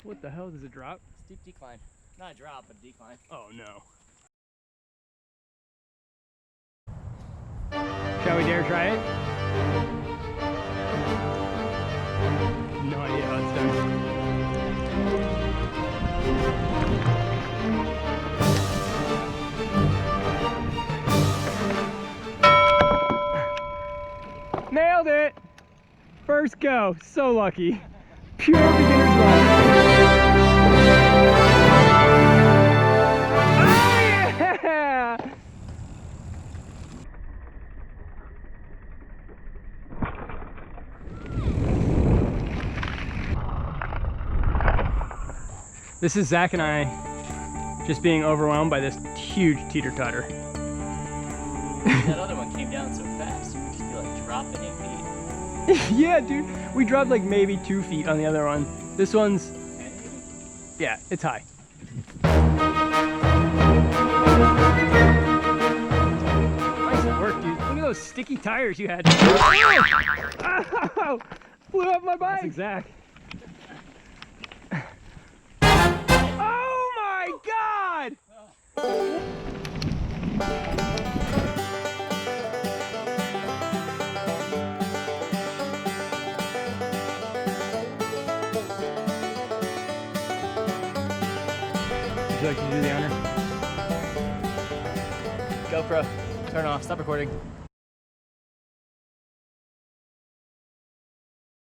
What the hell, does it drop? Steep decline. Not a drop, but a decline. Oh no. Shall we dare try it? No idea how it's done. Nailed it! First go, so lucky. Pure beginner's luck. This is Zach and I just being overwhelmed by this huge teeter-totter. That other one came down so fast, you would just be like dropping 8 feet. Yeah, dude. We dropped like maybe 2 feet on the other one. This one's, yeah, it's high. Nice work, dude. Look at those sticky tires you had. Oh! Blew up my bike. That's Zach. Oh my God! Would you like to do the honor? GoPro, turn off, stop recording.